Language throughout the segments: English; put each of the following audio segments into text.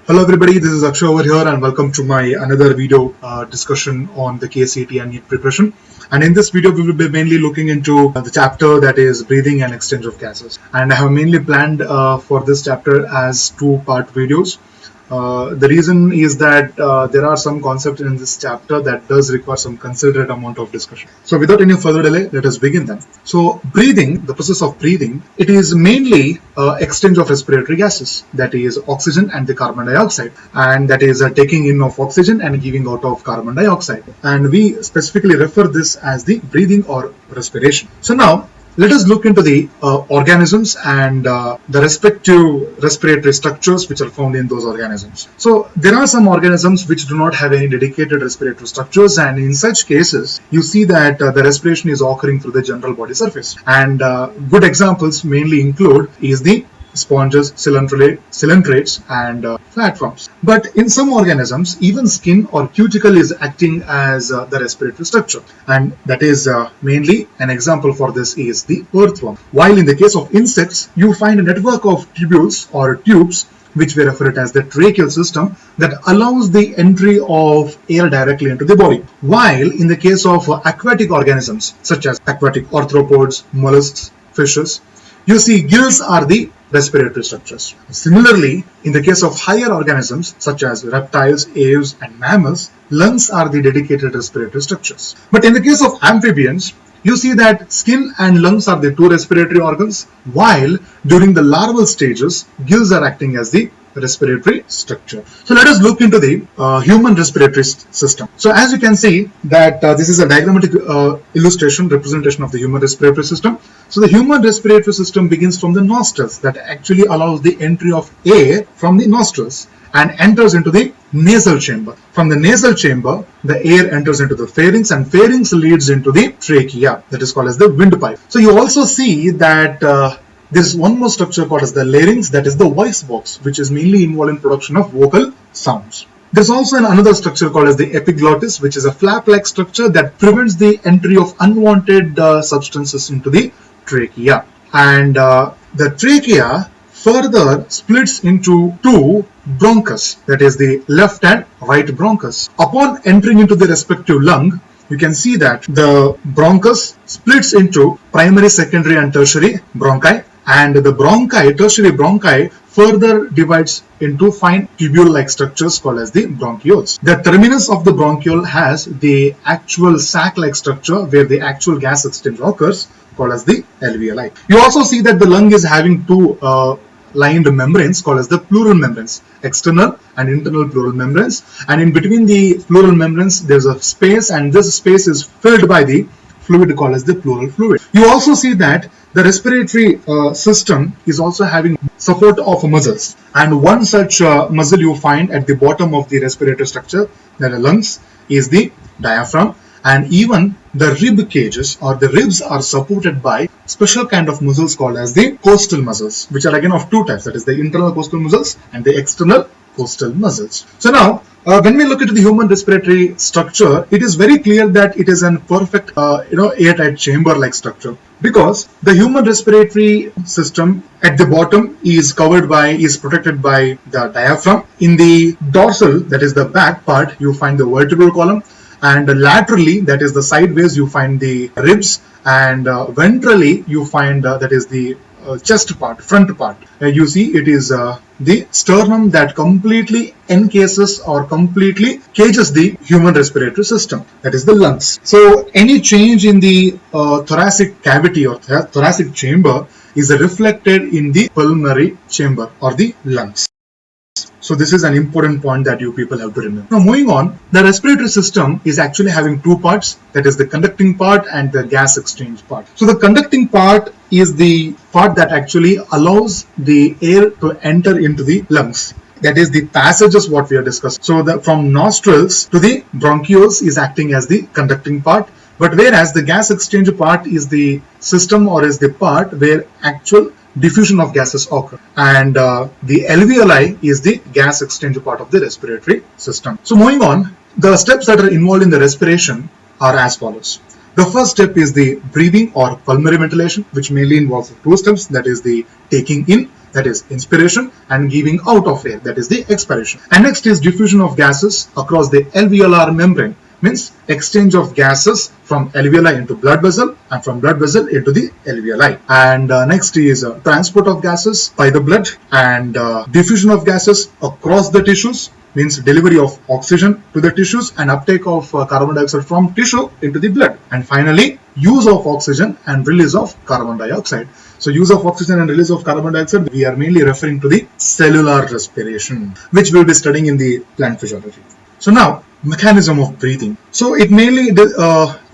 Hello everybody, this is Akshay over here and welcome to my another video discussion on the KCET and NEET preparation. And in this video, we will be mainly looking into the chapter that is breathing and exchange of gases. And I have mainly planned for this chapter as two-part videos. The reason is that there are some concepts in this chapter that does require some considerate amount of discussion. So without any further delay, let us begin then. So breathing, the process of breathing, it is mainly exchange of respiratory gases, that is oxygen and the carbon dioxide, and that is taking in of oxygen and giving out of carbon dioxide. And we specifically refer this as the breathing or respiration. So now, let us look into the organisms and the respective respiratory structures which are found in those organisms. So there are some organisms which do not have any dedicated respiratory structures, and in such cases you see that the respiration is occurring through the general body surface. And good examples mainly include is the sponges, coelentrates, and flatworms. But in some organisms, even skin or cuticle is acting as the respiratory structure, and that is mainly an example for this is the earthworm. While in the case of insects, you find a network of tubules or tubes, which we refer it as the tracheal system, that allows the entry of air directly into the body. While in the case of aquatic organisms, such as aquatic arthropods, mollusks, fishes, you see gills are the respiratory structures. Similarly, in the case of higher organisms such as reptiles, aves, and mammals, lungs are the dedicated respiratory structures. But in the case of amphibians, you see that skin and lungs are the two respiratory organs, while during the larval stages, gills are acting as the respiratory structure. So let us look into the human respiratory system. So as you can see that this is a diagrammatic illustration representation of the human respiratory system. So the human respiratory system begins from the nostrils, that actually allows the entry of air from the nostrils and enters into the nasal chamber. From the nasal chamber, the air enters into the pharynx, and pharynx leads into the trachea, that is called as the windpipe. So you also see that there is one more structure called as the larynx, that is the voice box, which is mainly involved in production of vocal sounds. There's also another structure called as the epiglottis, which is a flap-like structure that prevents the entry of unwanted substances into the trachea. And the trachea further splits into two bronchus, that is the left and right bronchus. Upon entering into the respective lung, you can see that the bronchus splits into primary, secondary, and tertiary bronchi, and the bronchi, tertiary bronchi, further divides into fine tubule-like structures called as the bronchioles. The terminus of the bronchiole has the actual sac-like structure where the actual gas exchange occurs, called as the alveoli. You also see that the lung is having two lined membranes called as the pleural membranes, external and internal pleural membranes, and in between the pleural membranes there's a space, and this space is filled by the fluid called as the pleural fluid. You also see that the respiratory system is also having support of muscles, and one such muscle you find at the bottom of the respiratory structure, that the lungs, is the diaphragm. And even the rib cages or the ribs are supported by special kind of muscles called as the costal muscles, which are again of two types, that is the internal costal muscles and the external costal muscles. So now, when we look into the human respiratory structure, it is very clear that it is a perfect, airtight chamber-like structure, because the human respiratory system at the bottom is protected by the diaphragm. In the dorsal, that is the back part, you find the vertebral column, and laterally, that is the sideways, you find the ribs, and ventrally you find that is the chest part, front part. You see it is the sternum that completely encases or completely cages the human respiratory system, that is the lungs. So any change in the thoracic cavity or thoracic chamber is reflected in the pulmonary chamber or the lungs. So this is an important point that you people have to remember. Now moving on, the respiratory system is actually having two parts, that is the conducting part and the gas exchange part. So the conducting part is the part that actually allows the air to enter into the lungs. That is the passages what we are discussing. So from nostrils to the bronchioles is acting as the conducting part, but whereas the gas exchange part is the system or is the part where actual diffusion of gases occur, and the alveoli is the gas exchange part of the respiratory system. So moving on, the steps that are involved in the respiration are as follows. The first step is the breathing or pulmonary ventilation, which mainly involves two steps, that is the taking in, that is inspiration, and giving out of air, that is the expiration. And next is diffusion of gases across the alveolar membrane, means exchange of gases from alveoli into blood vessel and from blood vessel into the alveoli. And next is transport of gases by the blood, and diffusion of gases across the tissues, means delivery of oxygen to the tissues and uptake of carbon dioxide from tissue into the blood. And finally, use of oxygen and release of carbon dioxide. So use of oxygen and release of carbon dioxide, we are mainly referring to the cellular respiration, which we'll be studying in the plant physiology. So now, mechanism of breathing. So it mainly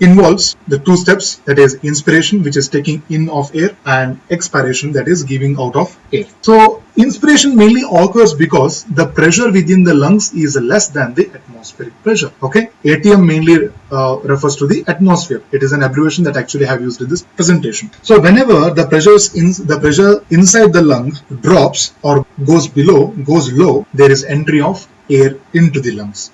involves the two steps, that is inspiration, which is taking in of air, and expiration, that is giving out of air. So inspiration mainly occurs because the pressure within the lungs is less than the atmospheric pressure. Okay, ATM mainly refers to the atmosphere. It is an abbreviation that actually I have used in this presentation. So whenever the pressure inside the lung drops or goes low, there is entry of air into the lungs.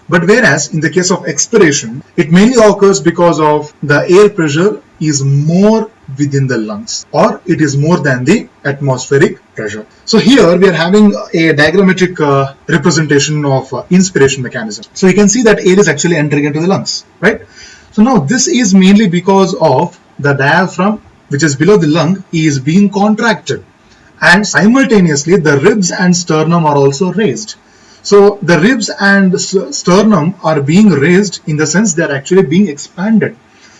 But whereas in the case of expiration, it mainly occurs because of the air pressure is more within the lungs, or it is more than the atmospheric pressure. So here we are having a diagrammatic representation of inspiration mechanism. So you can see that air is actually entering into the lungs, right? So now this is mainly because of the diaphragm, which is below the lung, is being contracted, and simultaneously the ribs and sternum are also raised. So the ribs and sternum are being raised in the sense they are actually being expanded.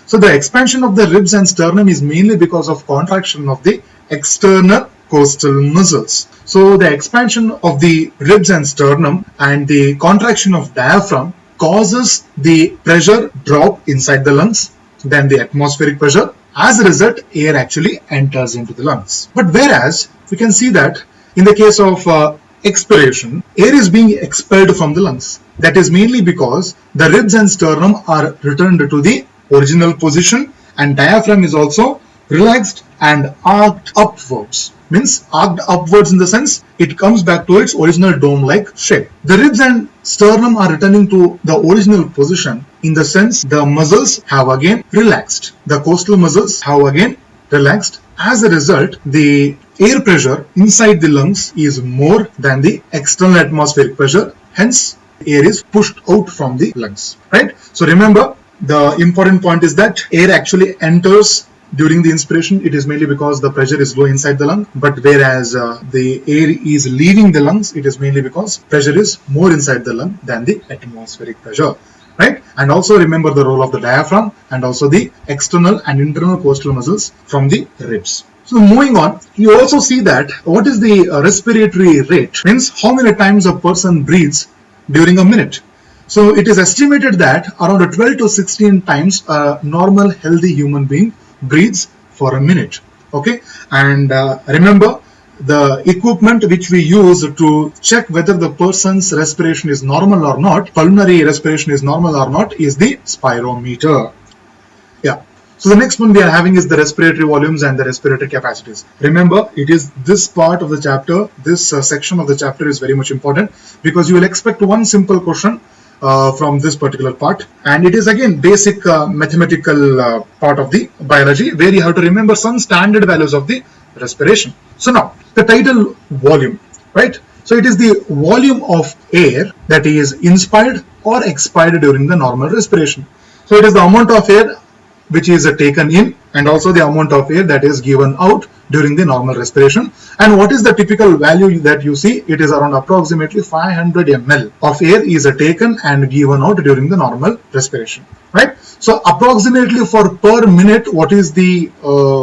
So the expansion of the ribs and sternum is mainly because of contraction of the external costal muscles. So the expansion of the ribs and sternum and the contraction of diaphragm causes the pressure drop inside the lungs than the atmospheric pressure. As a result, air actually enters into the lungs. But whereas we can see that in the case of expiration, air is being expelled from the lungs. That is mainly because the ribs and sternum are returned to the original position, and diaphragm is also relaxed and arched upwards. Means arched upwards in the sense it comes back to its original dome-like shape. The ribs and sternum are returning to the original position in the sense the muscles have again relaxed. The costal muscles have again relaxed. As a result, the air pressure inside the lungs is more than the external atmospheric pressure. Hence, air is pushed out from the lungs, right? So remember, the important point is that air actually enters during the inspiration. It is mainly because the pressure is low inside the lung. But whereas the air is leaving the lungs, it is mainly because pressure is more inside the lung than the atmospheric pressure. Right? And also remember the role of the diaphragm and also the external and internal costal muscles from the ribs. So moving on, you also see that what is the respiratory rate, means how many times a person breathes during a minute. So it is estimated that around 12 to 16 times a normal healthy human being breathes for a minute. Okay, and remember, the equipment which we use to check whether the person's respiration is normal or not, pulmonary respiration is normal or not, is the spirometer. Yeah. So the next one we are having is the respiratory volumes and the respiratory capacities. Remember, it is this part of the chapter, this section of the chapter is very much important, because you will expect one simple question from this particular part, and it is again basic mathematical part of the biology, where you have to remember some standard values of the respiration. So now the title volume, right? So it is the volume of air that is inspired or expired during the normal respiration. So it is the amount of air which is taken in and also the amount of air that is given out during the normal respiration. And what is the typical value that you see? It is around approximately 500 ml of air is taken and given out during the normal respiration, right? So approximately for per minute, what is the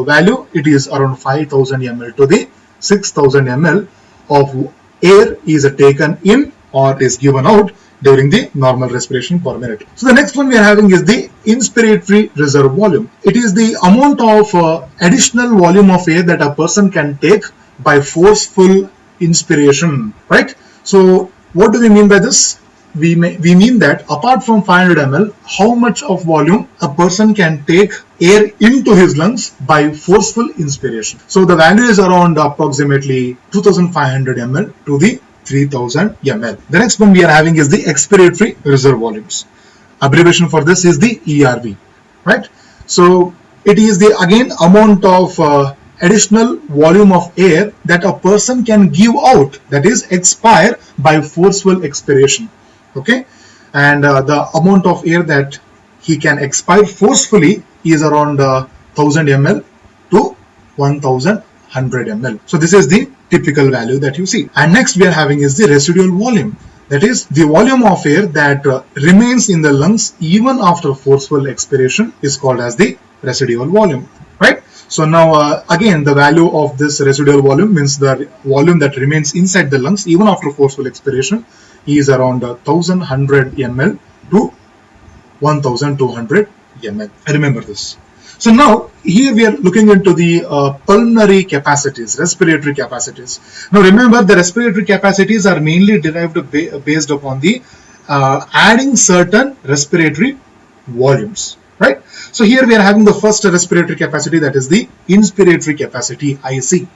value? It is around 5000 ml to the 6000 ml of air is taken in or is given out during the normal respiration per minute. So the next one we are having is the inspiratory reserve volume. It is the amount of additional volume of air that a person can take by forceful inspiration, right? So what do we mean by this? We mean that apart from 500 ml, how much of volume a person can take air into his lungs by forceful inspiration. So the value is around approximately 2500 ml to the 3000 ml. The next one we are having is the expiratory reserve volumes. Abbreviation for this is the ERV, right? So it is the again amount of additional volume of air that a person can give out, that is expire by forceful expiration. Okay, and the amount of air that he can expire forcefully is around 1000 ml to 1100 ml. So this is the typical value that you see. And next we are having is the residual volume. That is the volume of air that remains in the lungs even after forceful expiration is called as the residual volume, right? So now again, the value of this residual volume means the volume that remains inside the lungs even after forceful expiration is around 1100 ml to 1200 ml. Remember this. So now here we are looking into the pulmonary capacities, respiratory capacities. Now remember, the respiratory capacities are mainly derived based upon the adding certain respiratory volumes, right? So here we are having the first respiratory capacity, that is the inspiratory capacity, IC.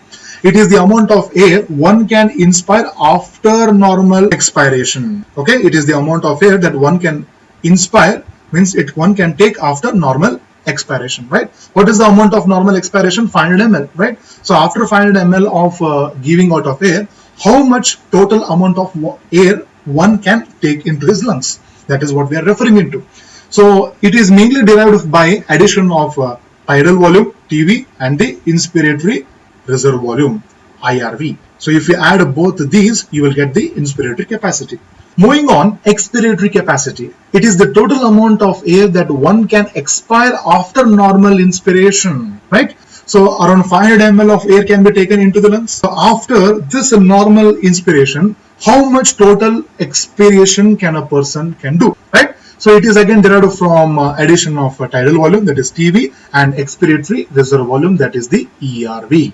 It is the amount of air one can inspire after normal expiration. Okay, it is the amount of air that one can inspire, means one can take after normal expiration, right? What is the amount of normal expiration? 500 ml, right? So after 500 ml of giving out of air, how much total amount of air one can take into his lungs? That is what we are referring into. So it is mainly derived by addition of tidal volume, TV, and the inspiratory reserve volume, IRV. So if you add both these, you will get the inspiratory capacity. Moving on, expiratory capacity. It is the total amount of air that one can expire after normal inspiration, right? So around 500 ml of air can be taken into the lungs. So after this normal inspiration, how much total expiration can a person can do, right? So it is again derived from addition of tidal volume, that is TV, and expiratory reserve volume, that is the ERV,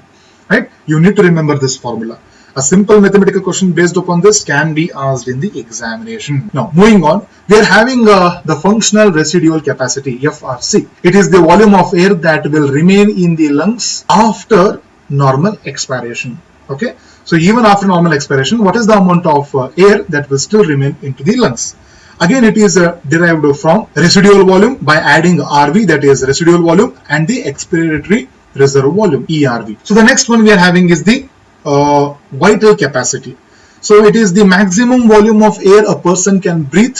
right? You need to remember this formula. A simple mathematical question based upon this can be asked in the examination. Now, moving on, we are having the functional residual capacity, FRC. It is the volume of air that will remain in the lungs after normal expiration. Okay, so even after normal expiration, what is the amount of air that will still remain into the lungs? Again, it is derived from residual volume by adding RV, that is residual volume, and the expiratory reserve volume, ERV. So the next one we are having is the vital capacity. So it is the maximum volume of air a person can breathe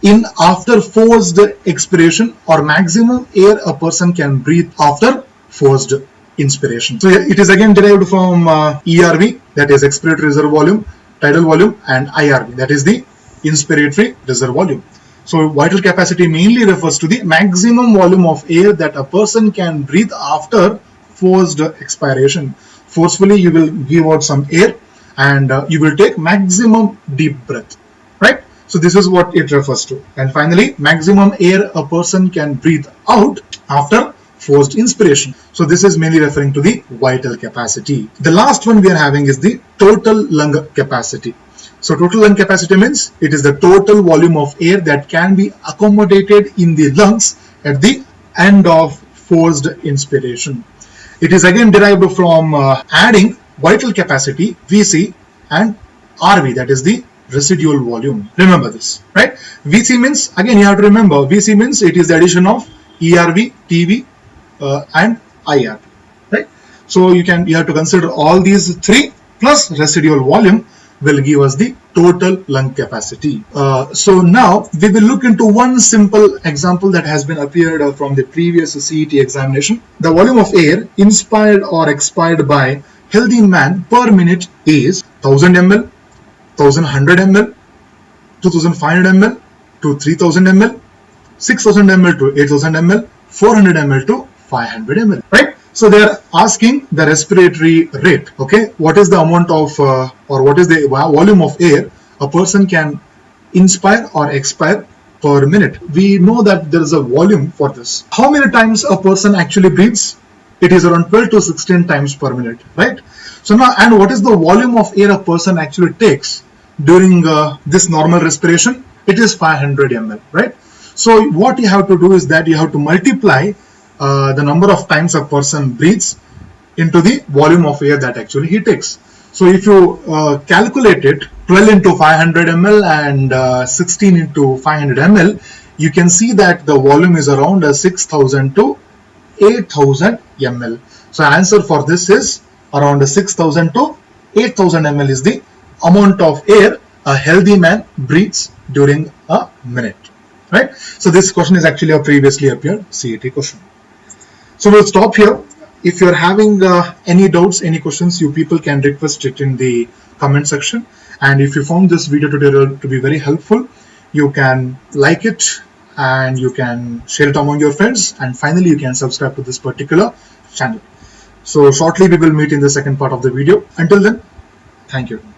in after forced expiration, or maximum air a person can breathe after forced inspiration. So it is again derived from ERV, that is expiratory reserve volume, tidal volume, and IRV, that is the inspiratory reserve volume. So vital capacity mainly refers to the maximum volume of air that a person can breathe after forced expiration. Forcefully you will give out some air and you will take maximum deep breath, right? So this is what it refers to. And finally, maximum air a person can breathe out after forced inspiration. So this is mainly referring to the vital capacity. The last one we are having is the total lung capacity. So total lung capacity means it is the total volume of air that can be accommodated in the lungs at the end of forced inspiration. It is again derived from adding vital capacity, VC, and RV, that is the residual volume. Remember this, right? VC means, again you have to remember, VC means it is the addition of ERV, TV, and IRV, right? So you have to consider all these three plus residual volume will give us the total lung capacity. So now we will look into one simple example that has been appeared from the previous CET examination. The volume of air inspired or expired by healthy man per minute is 1000 ml, 1100 ml, 2500 ml to 3000 ml, 6000 ml to 8000 ml, 400 ml to 500 ml, right? So they are asking the respiratory rate. Okay, what is the amount of or what is the volume of air a person can inspire or expire per minute? We know that there is a volume for this. How many times a person actually breathes? It is around 12 to 16 times per minute, right? So now, and what is the volume of air a person actually takes during this normal respiration? It is 500 ml, right? So what you have to do is that you have to multiply the number of times a person breathes into the volume of air that actually he takes. So if you calculate it, 12 into 500 ml and 16 into 500 ml, you can see that the volume is around 6000 to 8000 ml. So answer for this is around 6,000 to 8,000 ml is the amount of air a healthy man breathes during a minute. Right? So this question is actually a previously appeared CET question. So we'll stop here. If you're having any doubts, any questions, you people can request it in the comment section. And if you found this video tutorial to be very helpful, you can like it and you can share it among your friends. And finally, you can subscribe to this particular channel. So shortly we will meet in the second part of the video. Until then, thank you.